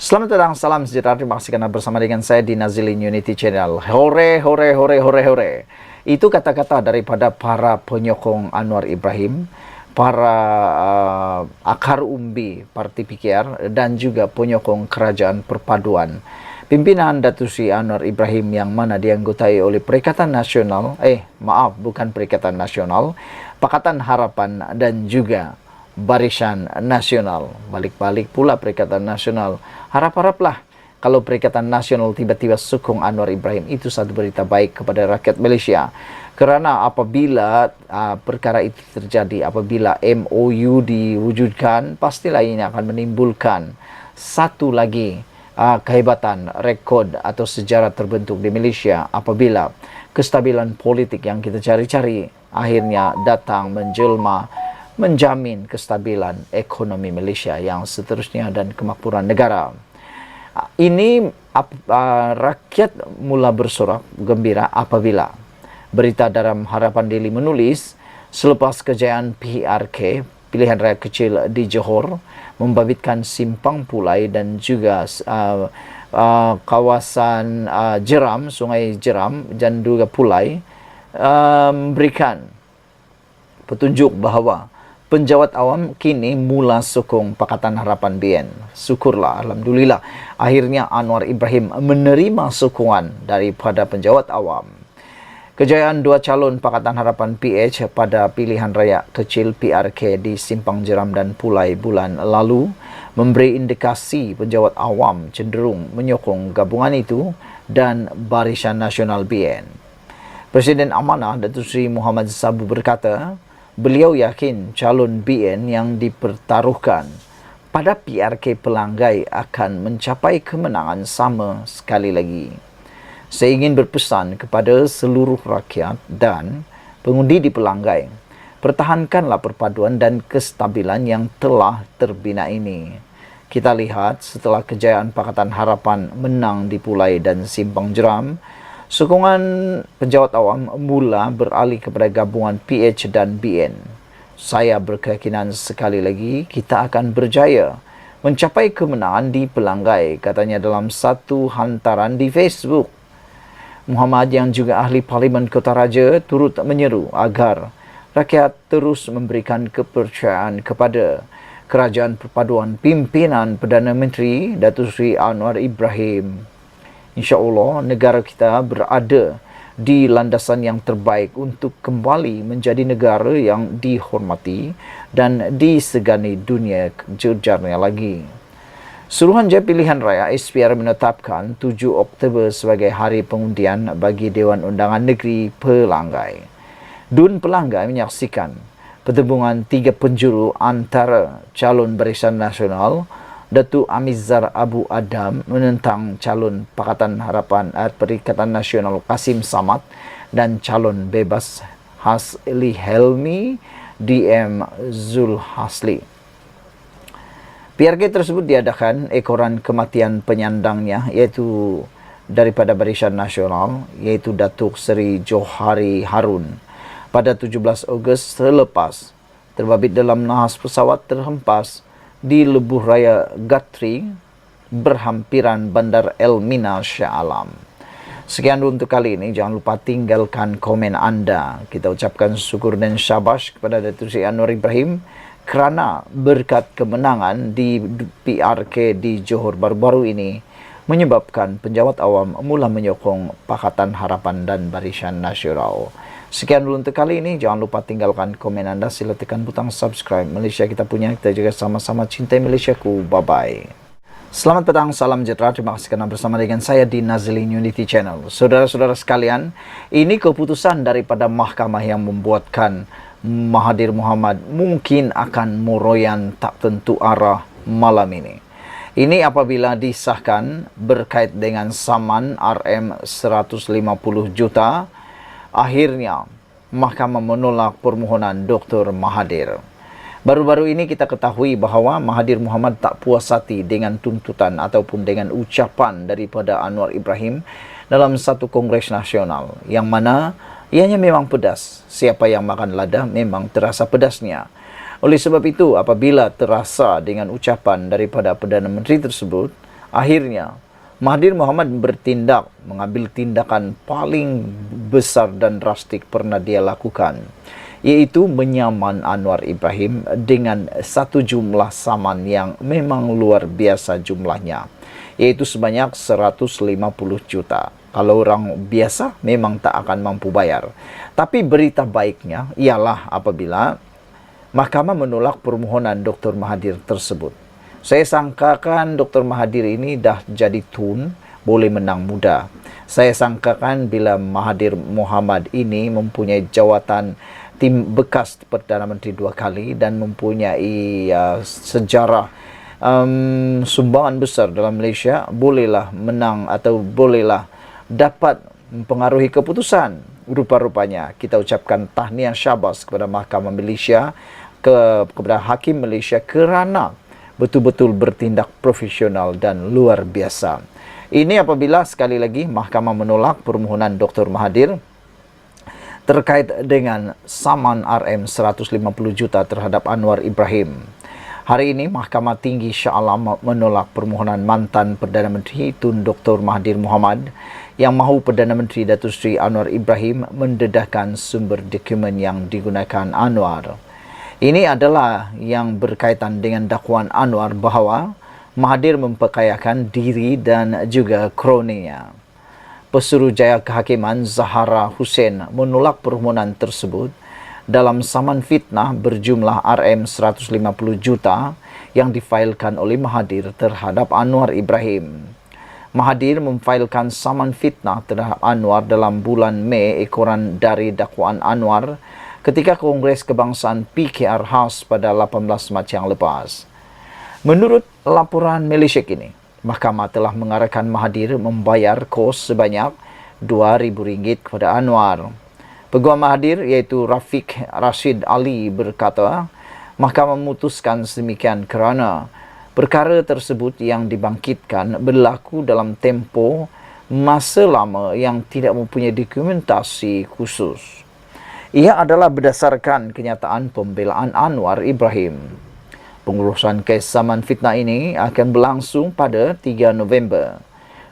Selamat datang, salam sejahtera. Terima kasih karena bersama dengan saya di Nazilin Unity Channel. Hore, hore, hore, hore, hore. Itu kata-kata daripada para penyokong Anwar Ibrahim, para akar umbi Parti PKR dan juga penyokong Kerajaan Perpaduan. Pimpinan Datuk Seri Anwar Ibrahim yang mana dianggotai oleh Perikatan Nasional, bukan Perikatan Nasional, Pakatan Harapan dan juga Barisan Nasional. Balik-balik pula Perikatan Nasional. Harap-haraplah kalau Perikatan Nasional tiba-tiba sokong Anwar Ibrahim, itu satu berita baik kepada rakyat Malaysia. Kerana apabila perkara itu terjadi, apabila MOU diwujudkan, pastilah ini akan menimbulkan satu lagi kehebatan, rekod atau sejarah terbentuk di Malaysia apabila kestabilan politik yang kita cari-cari akhirnya datang menjelma, menjamin kestabilan ekonomi Malaysia yang seterusnya dan kemakmuran negara. Ini rakyat mula bersorak gembira apabila berita dalam Harapan Daily menulis selepas kejayaan PRK, pilihan raya kecil di Johor, membabitkan Simpang Pulai dan juga kawasan Jeram, Sungai Jeram dan juga Pulai, memberikan petunjuk bahawa penjawat awam kini mula sokong Pakatan Harapan BN. Syukurlah, alhamdulillah, akhirnya Anwar Ibrahim menerima sokongan daripada penjawat awam. Kejayaan dua calon Pakatan Harapan PH pada pilihan raya kecil PRK di Simpang Jeram dan Pulai bulan lalu memberi indikasi penjawat awam cenderung menyokong gabungan itu dan Barisan Nasional BN. Presiden Amanah Datuk Seri Muhammad Sabu berkata, beliau yakin calon BN yang dipertaruhkan pada PRK Pelanggai akan mencapai kemenangan sama sekali lagi. Saya ingin berpesan kepada seluruh rakyat dan pengundi di Pelanggai, pertahankanlah perpaduan dan kestabilan yang telah terbina ini. Kita lihat setelah kejayaan Pakatan Harapan menang di Pulai dan Simpang Jeram, sokongan penjawat awam mula beralih kepada gabungan PH dan BN. Saya berkeyakinan sekali lagi kita akan berjaya mencapai kemenangan di Pelanggai, katanya dalam satu hantaran di Facebook. Muhammad yang juga ahli Parlimen Kota Raja turut menyeru agar rakyat terus memberikan kepercayaan kepada Kerajaan Perpaduan pimpinan Perdana Menteri Datuk Seri Anwar Ibrahim. InsyaAllah negara kita berada di landasan yang terbaik untuk kembali menjadi negara yang dihormati dan disegani dunia jejarnya lagi. Suruhanjaya Pilihan Raya SPR menetapkan 7 Oktober sebagai hari pengundian bagi Dewan Undangan Negeri Pelanggai. DUN Pelanggai menyaksikan pertembungan 3 penjuru antara calon Barisan Nasional Datuk Amizar Abu Adam menentang calon Pakatan Harapan Perikatan Nasional Kasim Samad dan calon bebas Hasli Helmi DM Zul Hasli. PRK tersebut diadakan ekoran kematian penyandangnya iaitu daripada Barisan Nasional iaitu Datuk Seri Johari Harun pada 17 Ogos selepas terbabit dalam nahas pesawat terhempas di Lebuh Raya Gatri berhampiran Bandar Elmina Shah Alam. Sekian untuk kali ini. Jangan lupa tinggalkan komen anda. Kita ucapkan syukur dan syabas kepada Datuk Seri Anwar Ibrahim kerana berkat kemenangan di PRK di Johor baru-baru ini menyebabkan penjawat awam mula menyokong Pakatan Harapan dan Barisan Nasional. Sekian dulu untuk kali ini. Jangan lupa tinggalkan komen anda. Sila tekan butang subscribe. Malaysia kita punya. Kita juga sama-sama cintai Malaysiaku. Bye-bye. Selamat petang, salam sejahtera. Terima kasih kerana bersama dengan saya di Nazilin Unity Channel. Saudara-saudara sekalian, ini keputusan daripada mahkamah yang membuatkan Mahathir Mohamad mungkin akan meroyan tak tentu arah malam ini. Ini apabila disahkan berkait dengan saman RM 150 juta, akhirnya mahkamah menolak permohonan Dr. Mahathir. Baru-baru ini kita ketahui bahawa Mahathir Mohamad tak puas hati dengan tuntutan ataupun dengan ucapan daripada Anwar Ibrahim dalam satu kongres nasional yang mana ianya memang pedas. Siapa yang makan lada memang terasa pedasnya. Oleh sebab itu, apabila terasa dengan ucapan daripada Perdana Menteri tersebut, Akhirnya, Mahathir Mohamad mengambil tindakan paling besar dan drastik pernah dia lakukan, yaitu menyaman Anwar Ibrahim dengan satu jumlah saman yang memang luar biasa jumlahnya, yaitu sebanyak 150 juta. Kalau orang biasa memang tak akan mampu bayar. Tapi berita baiknya ialah apabila Mahkamah menolak permohonan Dr. Mahathir tersebut. Saya sangkakan Dr. Mahathir ini dah jadi tun, boleh menang mudah. Saya sangkakan bila Mahathir Mohamad ini mempunyai jawatan tim bekas Perdana Menteri 2 kali dan mempunyai sejarah sumbangan besar dalam Malaysia, bolehlah menang atau bolehlah dapat mempengaruhi keputusan. Rupa-rupanya kita ucapkan tahniah syabas kepada Mahkamah Malaysia, kepada Hakim Malaysia kerana betul-betul bertindak profesional dan luar biasa. Ini apabila sekali lagi Mahkamah menolak permohonan Dr. Mahathir terkait dengan saman RM 150 juta terhadap Anwar Ibrahim. Hari ini Mahkamah Tinggi Shah Alam menolak permohonan mantan Perdana Menteri Tun Dr. Mahathir Mohamad yang mahu Perdana Menteri Datuk Seri Anwar Ibrahim mendedahkan sumber dokumen yang digunakan Anwar. Ini adalah yang berkaitan dengan dakwaan Anwar bahawa Mahathir memperkayakan diri dan juga kroninya. Pesuruhjaya Kehakiman Zahara Hussein menolak permohonan tersebut dalam saman fitnah berjumlah RM 150 juta yang difailkan oleh Mahathir terhadap Anwar Ibrahim. Mahathir memfailkan saman fitnah terhadap Anwar dalam bulan Mei ekoran dari dakwaan Anwar ketika Kongres Kebangsaan PKR khas pada 18 Mac yang lepas. Menurut laporan Malaysia kini, Mahkamah telah mengarahkan Mahathir membayar kos sebanyak RM2,000 kepada Anwar. Peguam Mahathir iaitu Rafiq Rashid Ali berkata, Mahkamah memutuskan sedemikian kerana perkara tersebut yang dibangkitkan berlaku dalam tempoh masa lama yang tidak mempunyai dokumentasi khusus. Ia adalah berdasarkan kenyataan pembelaan Anwar Ibrahim. Pengurusan kes saman fitnah ini akan berlangsung pada 3 November.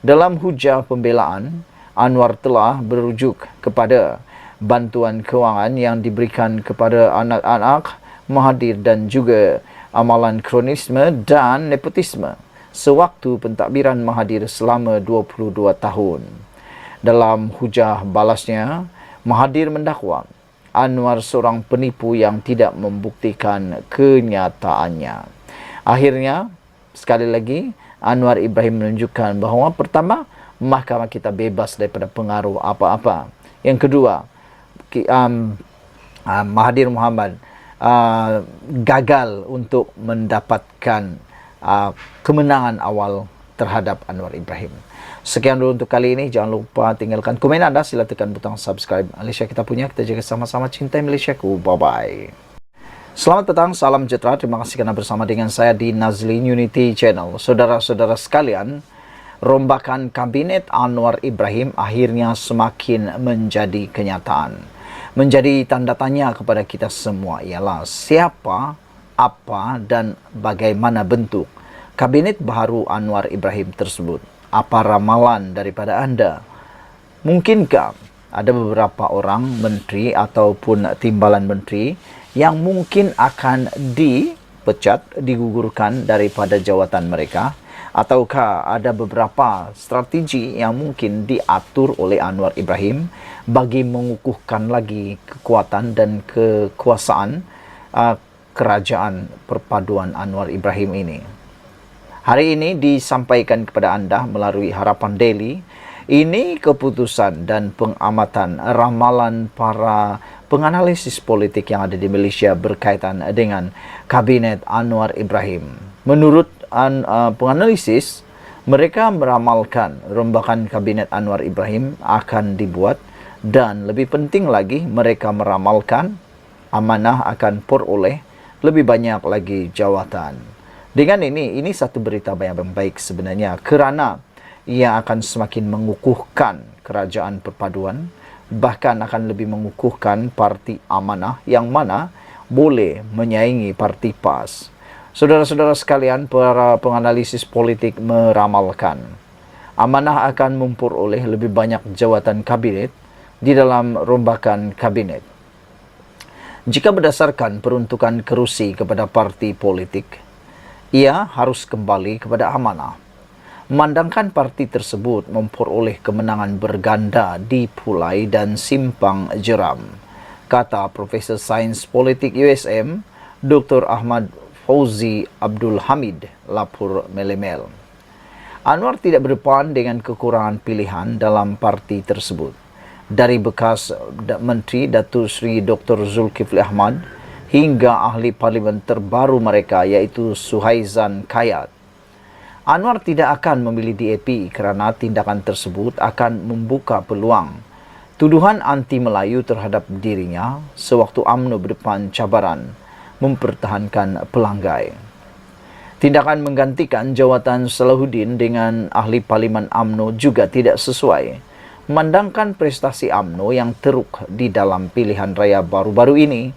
Dalam hujah pembelaan, Anwar telah berujuk kepada bantuan kewangan yang diberikan kepada anak-anak Mahathir dan juga amalan kronisme dan nepotisme sewaktu pentadbiran Mahathir selama 22 tahun. Dalam hujah balasnya, Mahathir mendakwa Anwar seorang penipu yang tidak membuktikan kenyataannya. Akhirnya, sekali lagi, Anwar Ibrahim menunjukkan bahawa pertama, mahkamah kita bebas daripada pengaruh apa-apa. Yang kedua, Mahathir Mohamad gagal untuk mendapatkan kemenangan awal terhadap Anwar Ibrahim. Sekian dulu untuk kali ini. Jangan lupa tinggalkan komen anda. Sila tekan butang subscribe. Malaysia kita punya. Kita jaga sama-sama. Cintai Malaysiaku. Bye-bye. Selamat datang. Salam sejahtera. Terima kasih kerana bersama dengan saya di Nazlin Unity Channel. Saudara-saudara sekalian, rombakan kabinet Anwar Ibrahim akhirnya semakin menjadi kenyataan. Menjadi tanda tanya kepada kita semua ialah siapa, apa dan bagaimana bentuk kabinet baru Anwar Ibrahim tersebut. Apa ramalan daripada anda? Mungkinkah ada beberapa orang menteri ataupun timbalan menteri yang mungkin akan dipecat, digugurkan daripada jawatan mereka? Ataukah ada beberapa strategi yang mungkin diatur oleh Anwar Ibrahim bagi mengukuhkan lagi kekuatan dan kekuasaan kerajaan perpaduan Anwar Ibrahim ini? Hari ini disampaikan kepada anda melalui Harapan Daily. Ini keputusan dan pengamatan ramalan para penganalisis politik yang ada di Malaysia berkaitan dengan kabinet Anwar Ibrahim. Menurut penganalisis, mereka meramalkan rombakan kabinet Anwar Ibrahim akan dibuat dan lebih penting lagi mereka meramalkan amanah akan peroleh lebih banyak lagi jawatan. Dengan ini satu berita yang baik sebenarnya kerana ia akan semakin mengukuhkan kerajaan perpaduan, bahkan akan lebih mengukuhkan parti amanah yang mana boleh menyaingi parti PAS. Saudara-saudara sekalian, para penganalisis politik meramalkan amanah akan memperoleh lebih banyak jawatan kabinet di dalam rombakan kabinet. Jika berdasarkan peruntukan kerusi kepada parti politik, ia harus kembali kepada amanah. Memandangkan parti tersebut memperoleh kemenangan berganda di Pulai dan Simpang Jeram, kata Profesor Sains Politik USM, Dr. Ahmad Fauzi Abdul Hamid, lapor Melemel. Anwar tidak berdepan dengan kekurangan pilihan dalam parti tersebut. Dari bekas Menteri Datuk Seri Dr. Zulkifli Ahmad hingga ahli parlimen terbaru mereka iaitu Suhaizan Kayat. Anwar tidak akan memilih DAP kerana tindakan tersebut akan membuka peluang tuduhan anti Melayu terhadap dirinya sewaktu UMNO berdepan cabaran mempertahankan pelanggai. Tindakan menggantikan jawatan Salahuddin dengan ahli parlimen UMNO juga tidak sesuai. Memandangkan prestasi UMNO yang teruk di dalam pilihan raya baru-baru ini,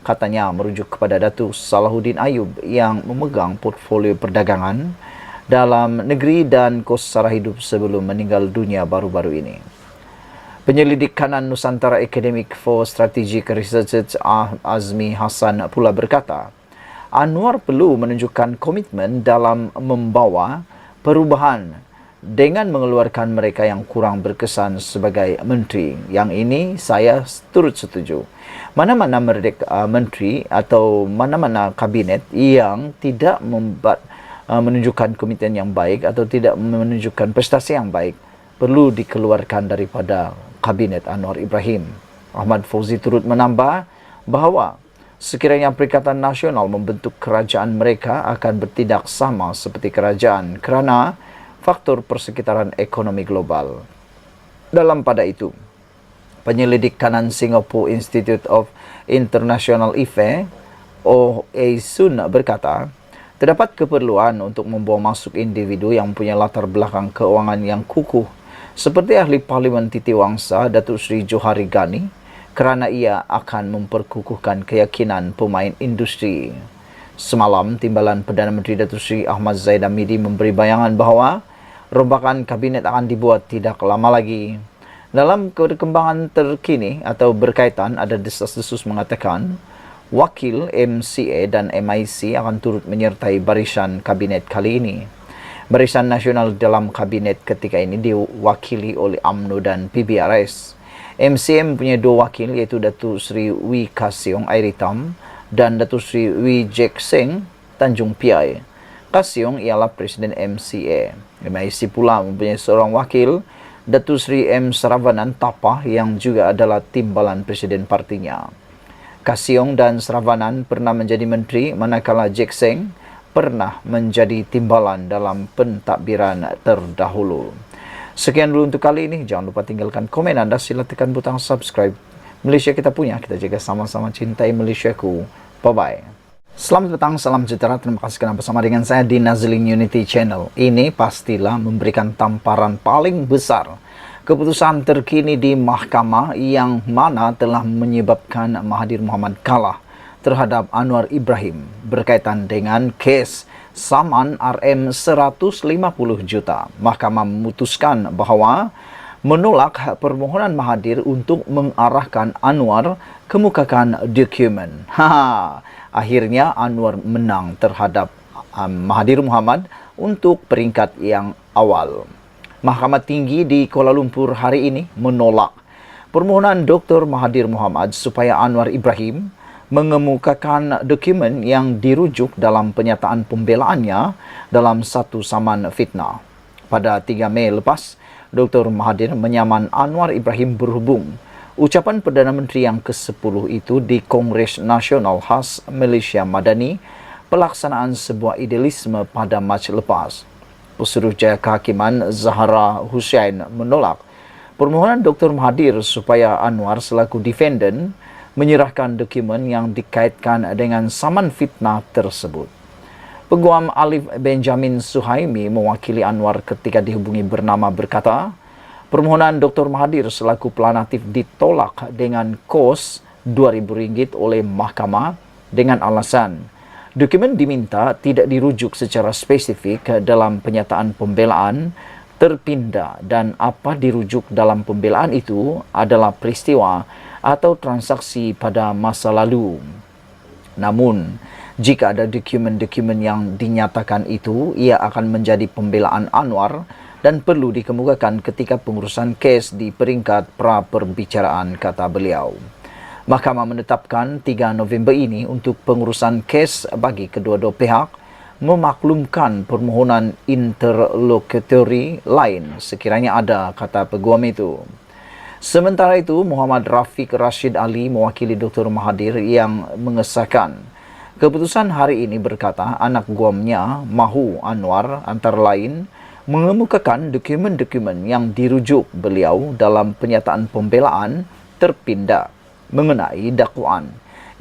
katanya merujuk kepada Datuk Salahuddin Ayub yang memegang portfolio perdagangan dalam negeri dan kos sara hidup sebelum meninggal dunia baru-baru ini. Penyelidik kanan Nusantara Academic for Strategic Research Azmi Hassan pula berkata, Anwar perlu menunjukkan komitmen dalam membawa perubahan dengan mengeluarkan mereka yang kurang berkesan sebagai menteri. Yang ini saya turut setuju. Mana-mana menteri atau mana-mana kabinet yang tidak menunjukkan komitmen yang baik atau tidak menunjukkan prestasi yang baik perlu dikeluarkan daripada Kabinet Anwar Ibrahim. Ahmad Fauzi turut menambah bahawa sekiranya Perikatan Nasional membentuk kerajaan, mereka akan bertindak sama seperti kerajaan kerana faktor persekitaran ekonomi global. Dalam pada itu, penyelidik kanan Singapore Institute of International Affairs (OASUN) berkata, terdapat keperluan untuk membawa masuk individu yang punya latar belakang keuangan yang kukuh seperti ahli Parlimen Titi Wangsa Datuk Seri Johari Ghani kerana ia akan memperkukuhkan keyakinan pemain industri. Semalam, Timbalan Perdana Menteri Datuk Seri Ahmad Zaid Hamidi memberi bayangan bahawa rombakan kabinet akan dibuat tidak lama lagi. Dalam perkembangan terkini atau berkaitan, ada desas-desus mengatakan wakil MCA dan MIC akan turut menyertai barisan kabinet kali ini. Barisan Nasional dalam kabinet ketika ini diwakili oleh UMNO dan PBRS. MCM punya dua wakil iaitu Datuk Seri Wee Ka Siong Airitam dan Datuk Seri Wee Jek Seng Tanjung Piai. Ka Siong ialah Presiden MCA. MIC pula mempunyai seorang wakil, Datuk Seri M. Saravanan Tapah yang juga adalah timbalan Presiden partinya. Ka Siong dan Saravanan pernah menjadi menteri manakala Jek Seng pernah menjadi timbalan dalam pentadbiran terdahulu. Sekian dulu untuk kali ini. Jangan lupa tinggalkan komen anda. Sila tekan butang subscribe. Malaysia kita punya. Kita jaga sama-sama cintai Malaysiaku. Bye-bye. Selamat petang, salam sejahtera. Terima kasih kerana bersama dengan saya di Nazlin Unity Channel. Ini pastilah memberikan tamparan paling besar keputusan terkini di mahkamah yang mana telah menyebabkan Mahathir Mohamad kalah terhadap Anwar Ibrahim berkaitan dengan kes saman RM 150 juta. Mahkamah memutuskan bahawa menolak permohonan Mahathir untuk mengarahkan Anwar kemukakan dokumen. Akhirnya Anwar menang terhadap Mahathir Mohamad untuk peringkat yang awal. Mahkamah Tinggi di Kuala Lumpur hari ini menolak permohonan Dr. Mahathir Mohamad supaya Anwar Ibrahim mengemukakan dokumen yang dirujuk dalam pernyataan pembelaannya dalam satu saman fitnah. Pada 3 Mei lepas, Dr. Mahathir menyaman Anwar Ibrahim berhubung ucapan Perdana Menteri yang ke-10 itu di Kongres Nasional Khas Malaysia Madani, pelaksanaan sebuah idealisme pada Mac lepas. Pesuruhjaya Kehakiman Zahra Hussain menolak permohonan Dr. Mahathir supaya Anwar selaku defendant menyerahkan dokumen yang dikaitkan dengan saman fitnah tersebut. Peguam Alif Benjamin Suhaimi mewakili Anwar ketika dihubungi bernama berkata, permohonan Dr. Mahathir selaku pelanatif ditolak dengan kos RM2,000 oleh mahkamah dengan alasan Dokumen diminta tidak dirujuk secara spesifik dalam penyataan pembelaan, terpindah, dan apa dirujuk dalam pembelaan itu adalah peristiwa atau transaksi pada masa lalu. Namun, jika ada dokumen-dokumen yang dinyatakan itu, ia akan menjadi pembelaan Anwar dan perlu dikemukakan ketika pengurusan kes di peringkat pra-perbicaraan, kata beliau. Mahkamah menetapkan 3 November ini untuk pengurusan kes bagi kedua-dua pihak memaklumkan permohonan interlokutori lain sekiranya ada, kata peguam itu. Sementara itu, Muhammad Rafiq Rashid Ali mewakili Dr. Mahathir yang mengesahkan keputusan hari ini berkata anak guamnya Mahu Anwar antara lain mengemukakan dokumen-dokumen yang dirujuk beliau dalam pernyataan pembelaan terpindah mengenai dakwaan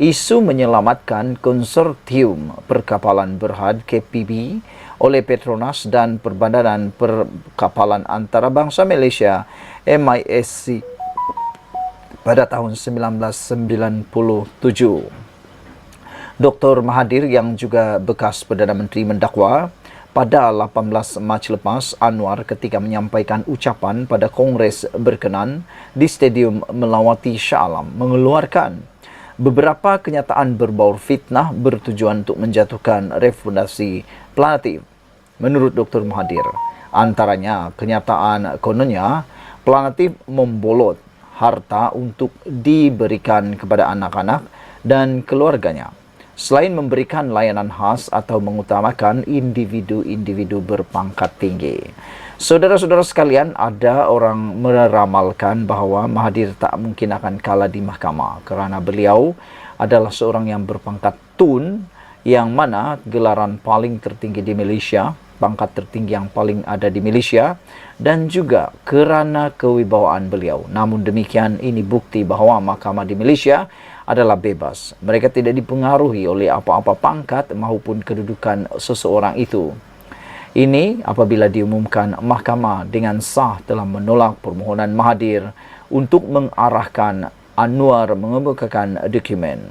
isu menyelamatkan konsortium perkapalan berhad KPB oleh Petronas dan Perbandaran Perkapalan Antarabangsa Malaysia MISC pada tahun 1997. Dr. Mahathir yang juga bekas Perdana Menteri mendakwa pada 18 Mac lepas Anwar ketika menyampaikan ucapan pada Kongres berkenan di Stadium Melawati Shah Alam mengeluarkan beberapa kenyataan berbau fitnah bertujuan untuk menjatuhkan refundasi planatif. Menurut Dr. Mahathir, antaranya kenyataan kononnya planatif membolot harta untuk diberikan kepada anak-anak dan keluarganya, selain memberikan layanan khas atau mengutamakan individu-individu berpangkat tinggi. Saudara-saudara sekalian, ada orang meramalkan bahawa Mahathir tak mungkin akan kalah di mahkamah kerana beliau adalah seorang yang berpangkat Tun, yang mana gelaran paling tertinggi di Malaysia, pangkat tertinggi yang paling ada di Malaysia, dan juga kerana kewibawaan beliau. Namun demikian, ini bukti bahawa mahkamah di Malaysia adalah bebas. Mereka tidak dipengaruhi oleh apa-apa pangkat maupun kedudukan seseorang itu. Ini apabila diumumkan mahkamah dengan sah telah menolak permohonan Mahathir untuk mengarahkan Anwar mengemukakan dokumen.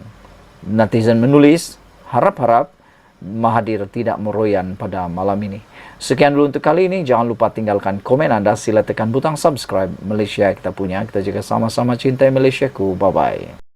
Netizen menulis, harap-harap Mahathir tidak meroyan pada malam ini. Sekian dulu untuk kali ini. Jangan lupa tinggalkan komen anda. Sila tekan butang subscribe. Malaysia kita punya. Kita juga sama-sama cintai Malaysiaku. Bye-bye.